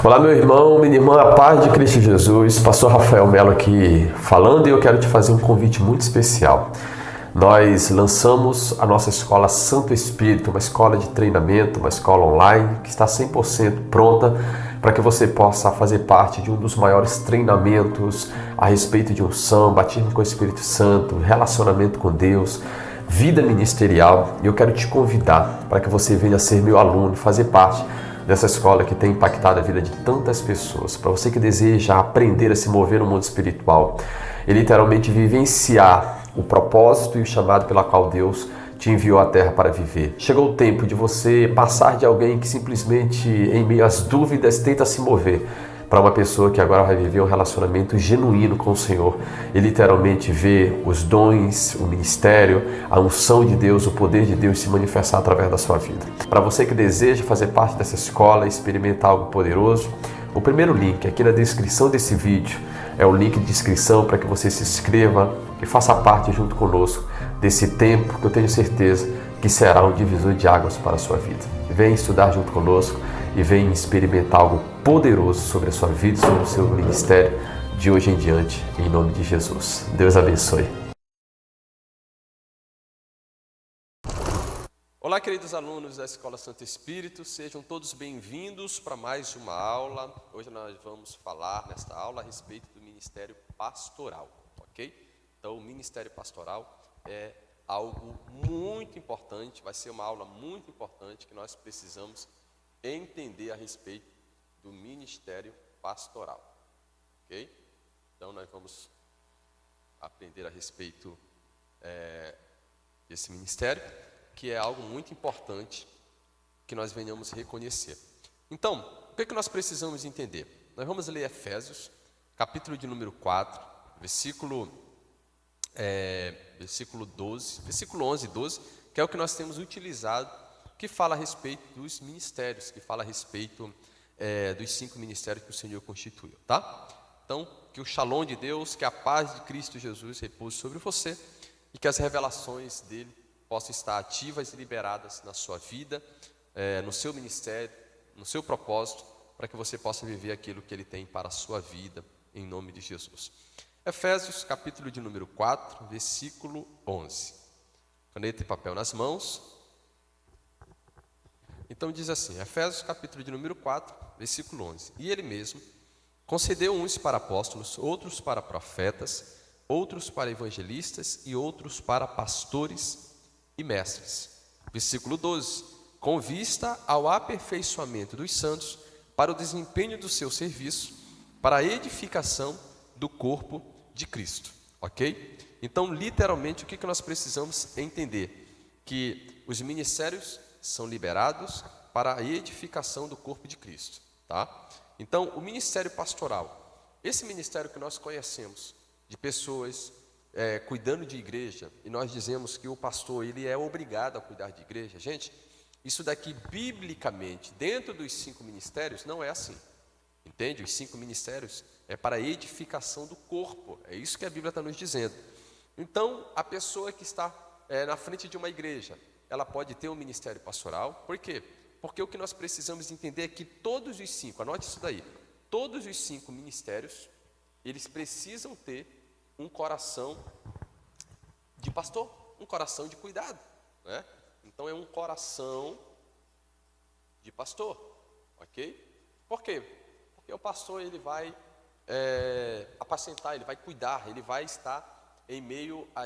Olá, meu irmão, minha irmã, a paz de Cristo Jesus, pastor Rafael Melo aqui falando, e eu quero te fazer um convite muito especial. Nós lançamos a nossa escola Santo Espírito, uma escola de treinamento, uma escola online que está 100% pronta para que você possa fazer parte de um dos maiores treinamentos a respeito de unção, batismo com o Espírito Santo, relacionamento com Deus, vida ministerial. E eu quero te convidar para que você venha ser meu aluno, fazer parte dessa escola que tem impactado a vida de tantas pessoas. Para você que deseja aprender a se mover no mundo espiritual e literalmente vivenciar o propósito e o chamado pela qual Deus te enviou à Terra para viver. Chegou o tempo de você passar de alguém que simplesmente, em meio às dúvidas, tenta se mover, para uma pessoa que agora vai viver um relacionamento genuíno com o Senhor e literalmente ver os dons, o ministério, a unção de Deus, o poder de Deus se manifestar através da sua vida. Para você que deseja fazer parte dessa escola, experimentar algo poderoso, o primeiro link aqui na descrição desse vídeo é o link de inscrição para que você se inscreva e faça parte junto conosco desse tempo que eu tenho certeza que será um divisor de águas para a sua vida. Vem estudar junto conosco e vem experimentar algo poderoso sobre a sua vida e sobre o seu ministério de hoje em diante, em nome de Jesus. Deus abençoe. Olá, queridos alunos da Escola Santo Espírito, sejam todos bem-vindos para mais uma aula. Hoje nós vamos falar nesta aula a respeito do ministério pastoral, ok? Então, o ministério pastoral é algo muito importante, vai ser uma aula muito importante que nós precisamos entender a respeito do ministério pastoral, ok? Então, nós vamos aprender a respeito desse ministério, que é algo muito importante que nós venhamos reconhecer. Então, o que é que nós precisamos entender? Nós vamos ler Efésios, capítulo de número 4, versículo 11 e 12, que é o que nós temos utilizado, que fala a respeito dos ministérios, que fala a respeito dos 5 ministérios que o Senhor constituiu, tá? Então, que o shalom de Deus, que a paz de Cristo Jesus repouse sobre você e que as revelações dele possam estar ativas e liberadas na sua vida, no seu ministério, no seu propósito, para que você possa viver aquilo que ele tem para a sua vida, em nome de Jesus. Efésios, capítulo de número 4, versículo 11. Caneta e papel nas mãos. Então diz assim, Efésios, capítulo de número 4, versículo 11. E ele mesmo concedeu uns para apóstolos, outros para profetas, outros para evangelistas e outros para pastores e mestres. Versículo 12. Com vista ao aperfeiçoamento dos santos, para o desempenho do seu serviço, para a edificação do corpo de Cristo. Ok? Então, literalmente, o que nós precisamos entender? Que os ministérios são liberados para a edificação do corpo de Cristo. Tá? Então, o ministério pastoral, esse ministério que nós conhecemos, de pessoas cuidando de igreja, e nós dizemos que o pastor ele é obrigado a cuidar de igreja. Gente, isso daqui biblicamente, dentro dos 5 ministérios, não é assim. Entende? Os 5 ministérios é para a edificação do corpo, é isso que a Bíblia está nos dizendo. Então, a pessoa que está na frente de uma igreja, ela pode ter um ministério pastoral. Por quê? Porque o que nós precisamos entender é que todos os 5, anote isso daí, todos os 5 ministérios, eles precisam ter um coração de pastor, um coração de cuidado, né? Então é um coração de pastor, ok? Por quê? Porque o pastor ele vai apacentar, ele vai cuidar, ele vai estar em meio a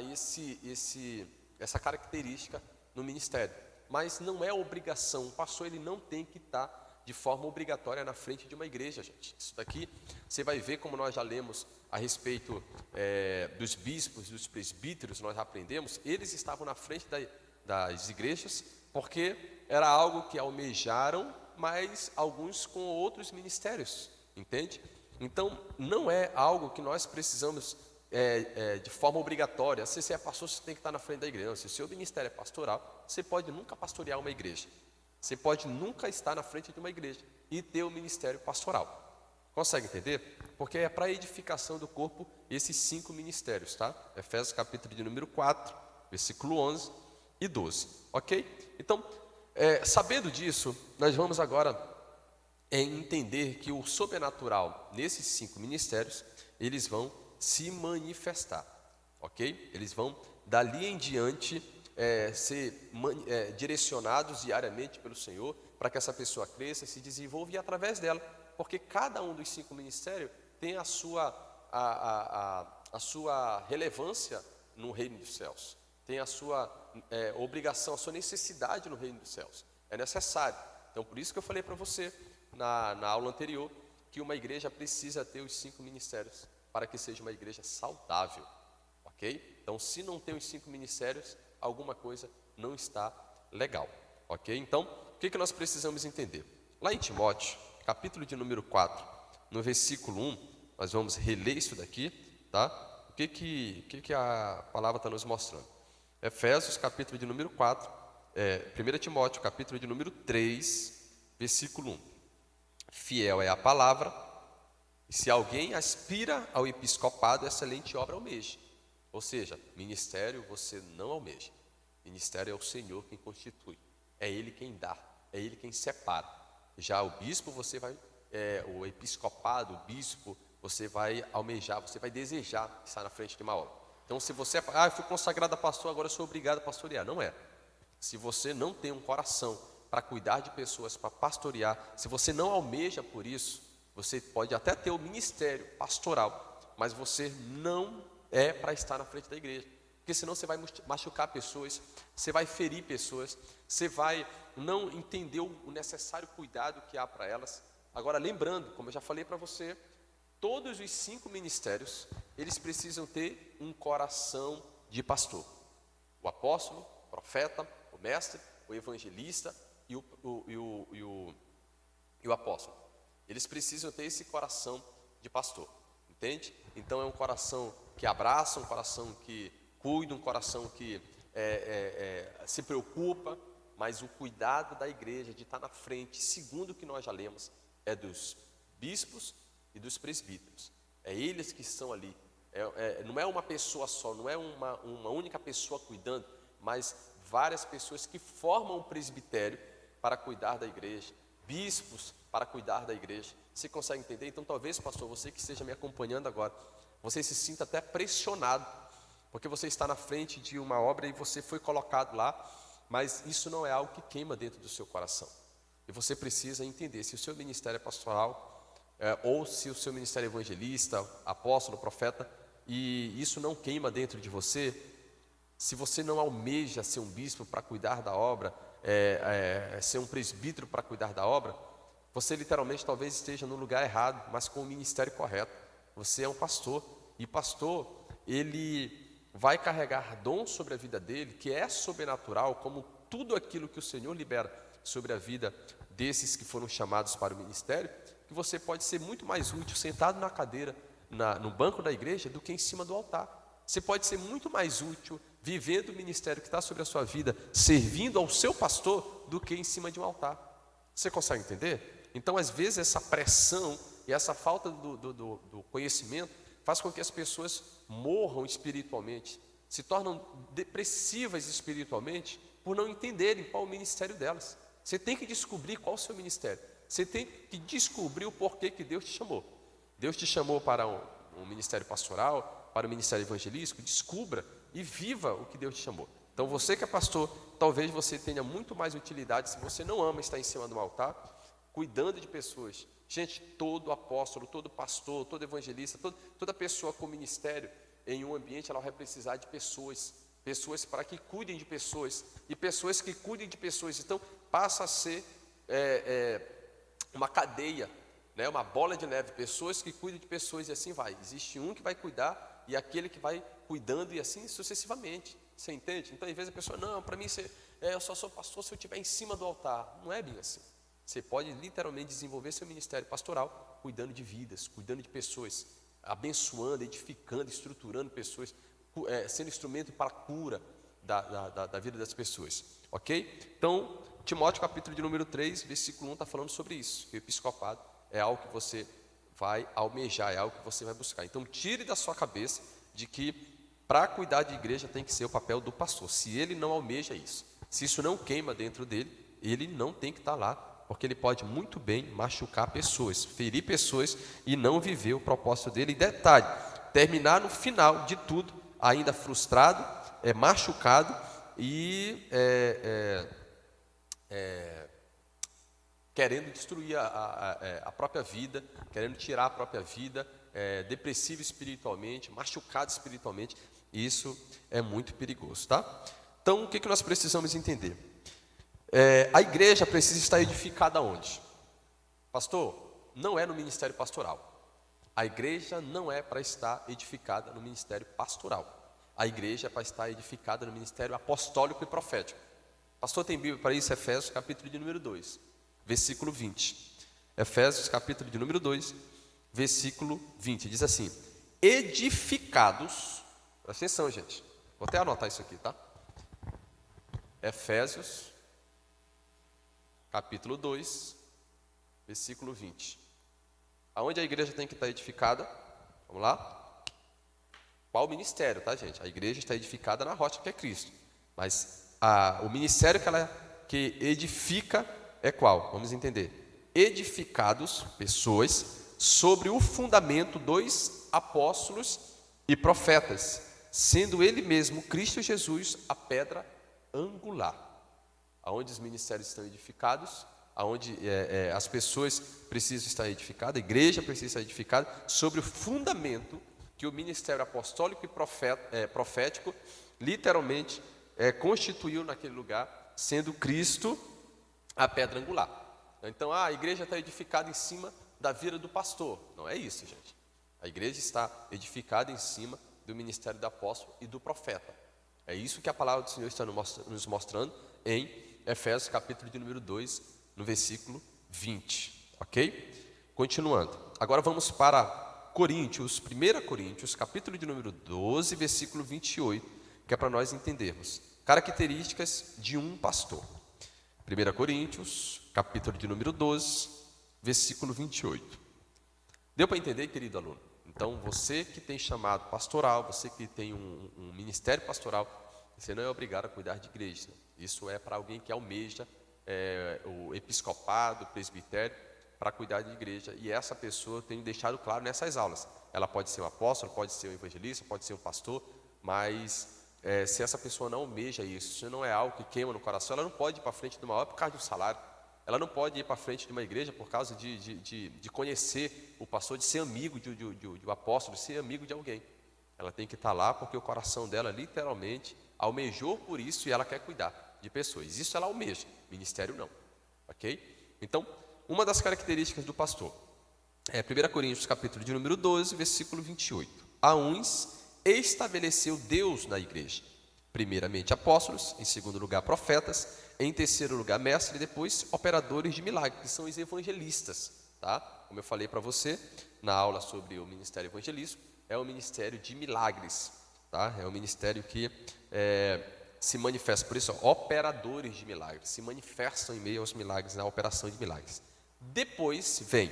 essa característica no ministério. Mas não é obrigação, o pastor ele não tem que estar de forma obrigatória na frente de uma igreja, gente. Isso daqui, você vai ver como nós já lemos a respeito dos bispos, dos presbíteros, nós já aprendemos, eles estavam na frente das igrejas, porque era algo que almejaram, mas alguns com outros ministérios, entende? Então, não é algo que nós precisamos de forma obrigatória. Se você é pastor, você tem que estar na frente da igreja. Não, se o seu ministério é pastoral, você pode nunca pastorear uma igreja. Você pode nunca estar na frente de uma igreja e ter o ministério pastoral. Consegue entender? Porque é para a edificação do corpo esses 5 ministérios, tá? Efésios capítulo de número 4, versículo 11 e 12, ok? Então, sabendo disso, nós vamos agora é entender que o sobrenatural nesses 5 ministérios, eles vão se manifestar, ok? Eles vão dali em diante ser direcionados diariamente pelo Senhor para que essa pessoa cresça, se desenvolva e através dela, porque cada um dos 5 ministérios tem a sua relevância no reino dos céus, tem a sua obrigação, a sua necessidade no reino dos céus, é necessário. Então por isso que eu falei para você na aula anterior que uma igreja precisa ter os 5 ministérios para que seja uma igreja saudável, ok? Então se não tem os 5 ministérios, alguma coisa não está legal, ok? Então o que nós precisamos entender? Lá em Timóteo, capítulo de número 4, no versículo 1, nós vamos reler isso daqui, tá? O que a palavra está nos mostrando? Efésios, capítulo de número 4, 1 Timóteo, capítulo de número 3, versículo 1. Fiel é a palavra, e se alguém aspira ao episcopado, excelente obra almeja. Ou seja, ministério você não almeja. Ministério é o Senhor quem constitui. É Ele quem dá, é Ele quem separa. Já o bispo, você vai, o episcopado, o bispo, você vai almejar, você vai desejar estar na frente de uma obra. Então, se você eu fui consagrado a pastor, agora eu sou obrigado a pastorear. Não é. Se você não tem um coração para cuidar de pessoas, para pastorear, se você não almeja por isso, você pode até ter o ministério pastoral, mas você não é para estar na frente da igreja, porque senão você vai machucar pessoas, você vai ferir pessoas, você vai não entender o necessário cuidado que há para elas. Agora, lembrando, como eu já falei para você, todos os 5 ministérios, eles precisam ter um coração de pastor. O apóstolo, o profeta, o mestre, o evangelista e o apóstolo. Eles precisam ter esse coração de pastor, entende? Então é um coração que abraça, um coração que cuida, um coração que se preocupa, mas o cuidado da igreja, de estar na frente, segundo o que nós já lemos, é dos bispos e dos presbíteros. É eles que estão ali. Não é uma pessoa só, não é uma única pessoa cuidando, mas várias pessoas que formam um presbitério para cuidar da igreja, bispos para cuidar da igreja. Você consegue entender? Então talvez, pastor, você que esteja me acompanhando agora, você se sinta até pressionado, porque você está na frente de uma obra e você foi colocado lá, mas isso não é algo que queima dentro do seu coração. E você precisa entender se o seu ministério é pastoral, ou se o seu ministério é evangelista, apóstolo, profeta, e isso não queima dentro de você, se você não almeja ser um bispo para cuidar da obra, ser um presbítero para cuidar da obra, você literalmente talvez esteja no lugar errado, mas com o ministério correto. Você é um pastor, e pastor, ele vai carregar dom sobre a vida dele, que é sobrenatural, como tudo aquilo que o Senhor libera sobre a vida desses que foram chamados para o ministério, que você pode ser muito mais útil sentado na cadeira, no banco da igreja, do que em cima do altar. Você pode ser muito mais útil vivendo o ministério que está sobre a sua vida, servindo ao seu pastor, do que em cima de um altar. Você consegue entender? Então, às vezes, essa pressão e essa falta do conhecimento faz com que as pessoas morram espiritualmente, se tornam depressivas espiritualmente, por não entenderem qual é o ministério delas. Você tem que descobrir qual é o seu ministério. Você tem que descobrir o porquê que Deus te chamou. Deus te chamou para um ministério pastoral, para o ministério evangelístico. Descubra e viva o que Deus te chamou. Então você que é pastor, talvez você tenha muito mais utilidade se você não ama estar em cima de um altar, cuidando de pessoas. Gente, todo apóstolo, todo pastor, todo evangelista, toda pessoa com ministério em um ambiente, ela vai precisar de pessoas para que cuidem de pessoas, e pessoas que cuidem de pessoas. Então passa a ser uma cadeia, né? Uma bola de neve, pessoas que cuidam de pessoas, e assim vai. Existe um que vai cuidar e aquele que vai cuidando, e assim sucessivamente. Você entende? Então às vezes a pessoa, não, para mim eu só sou pastor se eu estiver em cima do altar. Não é bem assim. Você pode literalmente desenvolver seu ministério pastoral cuidando de vidas, cuidando de pessoas, abençoando, edificando, estruturando pessoas, sendo instrumento para a cura da vida das pessoas, ok? Então, Timóteo capítulo de número 3, versículo 1 está falando sobre isso, que o episcopado é algo que você vai almejar, é algo que você vai buscar. Então tire da sua cabeça de que para cuidar de igreja tem que ser o papel do pastor. Se ele não almeja isso, se isso não queima dentro dele, ele não tem que estar lá, Porque ele pode muito bem machucar pessoas, ferir pessoas e não viver o propósito dele. E detalhe, terminar no final de tudo, ainda frustrado, machucado e querendo destruir a própria vida, querendo tirar a própria vida, depressivo espiritualmente, machucado espiritualmente. Isso é muito perigoso, tá? Então, o que nós precisamos entender? A igreja precisa estar edificada onde? Pastor, não é no ministério pastoral. A igreja não é para estar edificada no ministério pastoral. A igreja é para estar edificada no ministério apostólico e profético. Pastor, tem Bíblia para isso? Efésios capítulo de número 2, versículo 20. Efésios capítulo de número 2, versículo 20. Diz assim: edificados, presta atenção, gente. Vou até anotar isso aqui, tá? Efésios capítulo 2, versículo 20. Aonde a igreja tem que estar edificada? Vamos lá? Qual o ministério, tá, gente? A igreja está edificada na rocha que é Cristo. Mas o ministério que edifica é qual? Vamos entender. Edificados, pessoas, sobre o fundamento dos apóstolos e profetas, sendo ele mesmo, Cristo Jesus, a pedra angular. Aonde os ministérios estão edificados, aonde as pessoas precisam estar edificadas, a igreja precisa estar edificada sobre o fundamento que o ministério apostólico e profético literalmente constituiu naquele lugar, sendo Cristo a pedra angular. Então, a igreja está edificada em cima da vida do pastor. Não é isso, gente. A igreja está edificada em cima do ministério do apóstolo e do profeta. É isso que a palavra do Senhor está nos mostrando em Efésios capítulo de número 2, no versículo 20, ok? Continuando, agora vamos para Coríntios, 1 Coríntios, capítulo de número 12, versículo 28, que é para nós entendermos características de um pastor. 1 Coríntios, capítulo de número 12, versículo 28. Deu para entender, querido aluno? Então, você que tem chamado pastoral, você que tem um ministério pastoral, você não é obrigado a cuidar de igreja. Isso é para alguém que almeja o episcopado, o presbitério, para cuidar de igreja. E essa pessoa eu tenho deixado claro nessas aulas. Ela pode ser um apóstolo, pode ser um evangelista, pode ser um pastor, mas se essa pessoa não almeja isso, se não é algo que queima no coração, ela não pode ir para frente de uma obra por causa de um salário. Ela não pode ir para frente de uma igreja por causa de conhecer o pastor, de ser amigo de um apóstolo, de ser amigo de alguém. Ela tem que estar lá porque o coração dela literalmente almejou por isso e ela quer cuidar de pessoas. Isso ela almeja, ministério não, ok? Então, uma das características do pastor é 1 Coríntios capítulo de número 12, versículo 28. A uns estabeleceu Deus na igreja, primeiramente apóstolos, em segundo lugar profetas, em terceiro lugar mestres e depois operadores de milagres, que são os evangelistas, tá? Como eu falei para você na aula sobre o ministério evangelístico, é o ministério de milagres, tá? É um ministério que se manifesta, por isso, operadores de milagres, se manifestam em meio aos milagres, na operação de milagres. Depois vem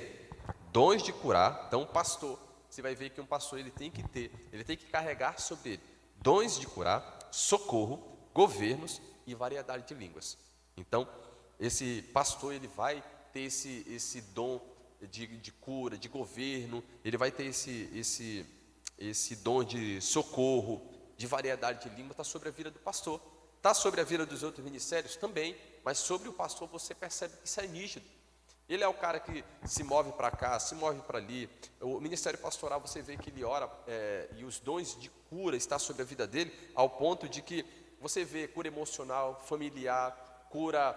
dons de curar. Então, pastor, você vai ver que um pastor ele tem que carregar sobre ele dons de curar, socorro, governos e variedade de línguas. Então, esse pastor ele vai ter esse dom de cura, de governo, ele vai ter esse dom de socorro, de variedade de língua, está sobre a vida do pastor. Está sobre a vida dos outros ministérios também, mas sobre o pastor você percebe que isso é nítido. Ele é o cara que se move para cá, se move para ali. O ministério pastoral você vê que ele ora e os dons de cura estão sobre a vida dele, ao ponto de que você vê cura emocional, familiar, cura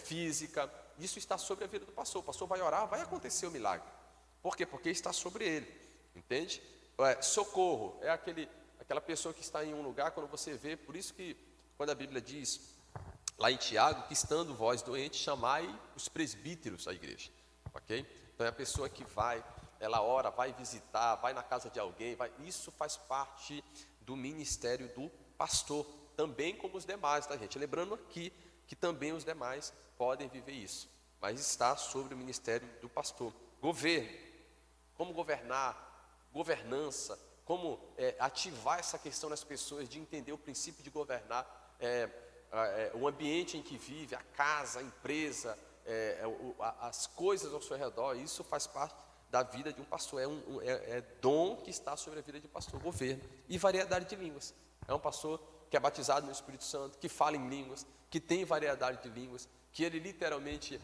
física. Isso está sobre a vida do pastor. O pastor vai orar, vai acontecer o milagre. Por quê? Porque está sobre ele, entende? Socorro é aquela pessoa que está em um lugar, quando você vê, por isso que quando a Bíblia diz lá em Tiago, que estando vós doentes, chamai os presbíteros da igreja, ok? Então é a pessoa que ela ora, vai visitar, vai na casa de alguém, isso faz parte do ministério do pastor, também como os demais, tá, gente? Lembrando aqui que também os demais podem viver isso, mas está sobre o ministério do pastor. Governo, como governar, governança, como ativar essa questão nas pessoas de entender o princípio de governar, o ambiente em que vive, a casa, a empresa, as coisas ao seu redor, isso faz parte da vida de um pastor, é dom que está sobre a vida de um pastor, governo e variedade de línguas. É um pastor que é batizado no Espírito Santo, que fala em línguas, que tem variedade de línguas, que ele literalmente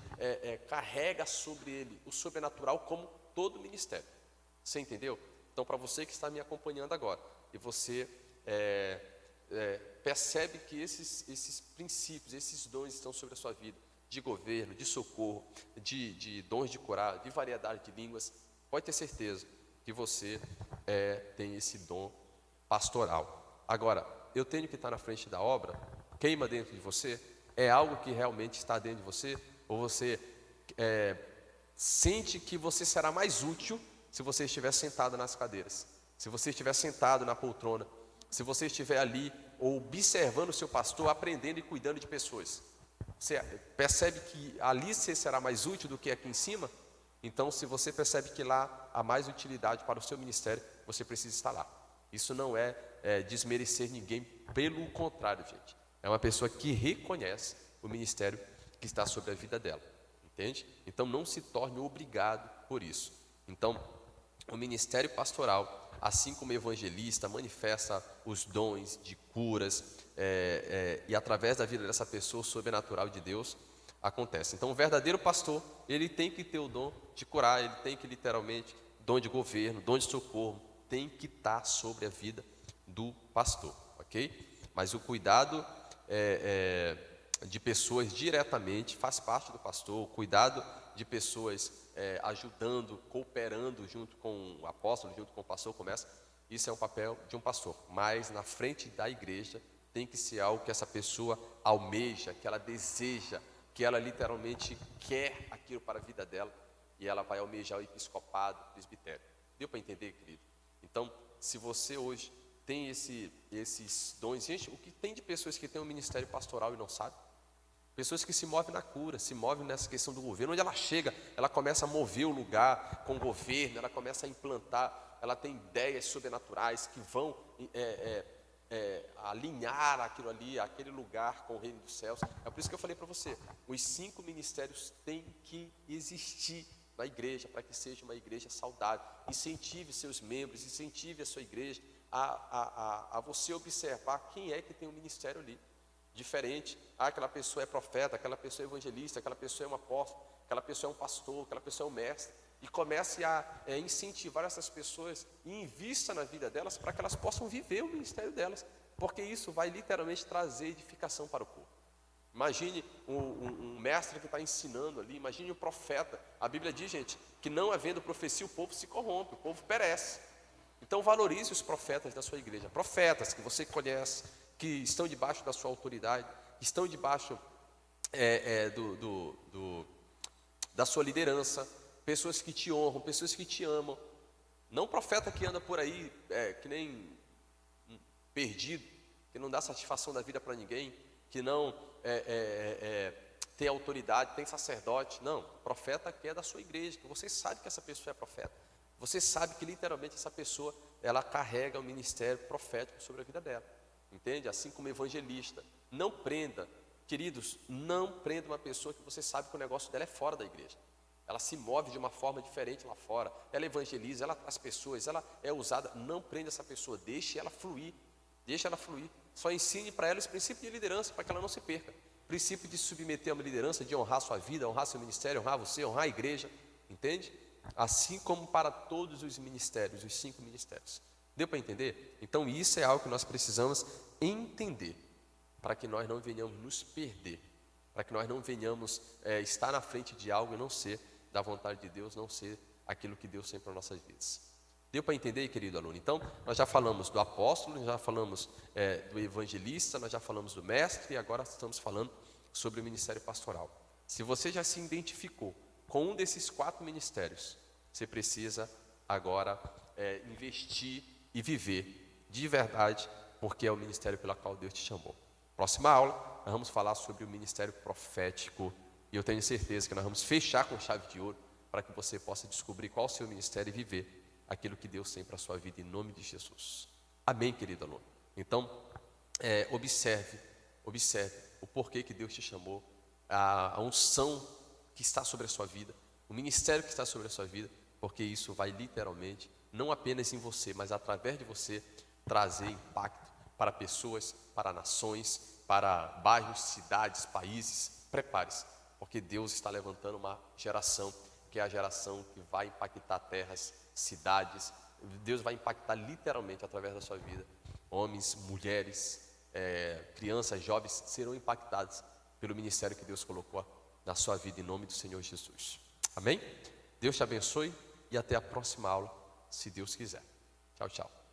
carrega sobre ele o sobrenatural como todo ministério. Você entendeu? Então, para você que está me acompanhando agora, e você percebe que esses princípios, esses dons estão sobre a sua vida, de governo, de socorro, de dons de curar, de variedade de línguas, pode ter certeza que você tem esse dom pastoral. Agora, eu tenho que estar na frente da obra, queima dentro de você? É algo que realmente está dentro de você? Ou você sente que você será mais útil se você estiver sentado nas cadeiras, se você estiver sentado na poltrona, se você estiver ali observando o seu pastor, aprendendo e cuidando de pessoas? Você percebe que ali você será mais útil do que aqui em cima? Então, se você percebe que lá há mais utilidade para o seu ministério, você precisa estar lá. Isso não é desmerecer ninguém, pelo contrário, gente. É uma pessoa que reconhece o ministério que está sobre a vida dela, entende? Então, não se torne obrigado por isso. Então, o ministério pastoral, assim como evangelista, manifesta os dons de curas, e através da vida dessa pessoa, o sobrenatural de Deus acontece. Então, o verdadeiro pastor, ele tem que ter o dom de curar, ele tem que literalmente, dom de governo, dom de socorro, tem que estar sobre a vida do pastor, ok? Mas o cuidado de pessoas diretamente faz parte do pastor, o cuidado de pessoas ajudando, cooperando junto com o apóstolo, junto com o pastor, isso é um papel de um pastor, mas na frente da igreja tem que ser algo que essa pessoa almeja, que ela deseja, que ela literalmente quer aquilo para a vida dela, e ela vai almejar o episcopado, o presbitério. Deu para entender, querido? Então, se você hoje tem esses dons, gente, o que tem de pessoas que têm um ministério pastoral e não sabe? Pessoas que se movem na cura, se movem nessa questão do governo, onde ela chega, ela começa a mover o lugar com o governo, ela começa a implantar, ela tem ideias sobrenaturais que vão alinhar aquilo ali, aquele lugar com o reino dos céus. É por isso que eu falei para você, os 5 ministérios têm que existir na igreja, para que seja uma igreja saudável. Incentive seus membros, incentive a sua igreja a você observar quem é que tem um ministério ali diferente. Aquela pessoa é profeta, aquela pessoa é evangelista, aquela pessoa é um apóstolo, aquela pessoa é um pastor, aquela pessoa é um mestre. E comece a incentivar essas pessoas e invista na vida delas para que elas possam viver o ministério delas, porque isso vai literalmente trazer edificação para o povo. Imagine um mestre que está ensinando ali, imagine um profeta. A Bíblia diz, gente, que não havendo profecia o povo se corrompe, o povo perece. Então valorize os profetas da sua igreja, profetas que você conhece, que estão debaixo da sua autoridade, estão debaixo da sua liderança, pessoas que te honram, pessoas que te amam. Não profeta que anda por aí que nem perdido, que não dá satisfação da vida para ninguém, que não tem autoridade, tem sacerdote. Não, profeta que é da sua igreja, que você sabe que essa pessoa é profeta. Você sabe que literalmente essa pessoa, ela carrega o ministério profético sobre a vida dela. Entende? Assim como evangelista. Não prenda, queridos, não prenda uma pessoa que você sabe que o negócio dela é fora da igreja. Ela se move de uma forma diferente lá fora, ela evangeliza, ela traz pessoas, ela é usada. Não prenda essa pessoa, deixe ela fluir, só ensine para ela esse princípio de liderança, para que ela não se perca, princípio de se submeter a uma liderança, de honrar sua vida, honrar seu ministério, honrar você, honrar a igreja, entende? Assim como para todos os ministérios, os 5 ministérios. Deu para entender? Então isso é algo que nós precisamos entender, para que nós não venhamos nos perder, para que nós não venhamos estar na frente de algo e não ser da vontade de Deus, não ser aquilo que Deus tem para nossas vidas. Deu para entender, querido aluno? Então, nós já falamos do apóstolo, nós já falamos do evangelista, nós já falamos do mestre, e agora estamos falando sobre o ministério pastoral. Se você já se identificou com um desses 4 ministérios, você precisa agora investir e viver de verdade, porque é o ministério pelo qual Deus te chamou. Próxima aula, nós vamos falar sobre o ministério profético, e eu tenho certeza que nós vamos fechar com chave de ouro, para que você possa descobrir qual é o seu ministério e viver aquilo que Deus tem para a sua vida, em nome de Jesus. Amém, querido aluno? Então, observe o porquê que Deus te chamou, a unção que está sobre a sua vida, o ministério que está sobre a sua vida, porque isso vai literalmente, não apenas em você, mas através de você, trazer impacto para pessoas, para nações, para bairros, cidades, países. Prepare-se, porque Deus está levantando uma geração, que é a geração que vai impactar terras, cidades. Deus vai impactar literalmente através da sua vida. Homens, mulheres, crianças, jovens serão impactados pelo ministério que Deus colocou na sua vida, em nome do Senhor Jesus. Amém? Deus te abençoe e até a próxima aula, se Deus quiser. Tchau, tchau.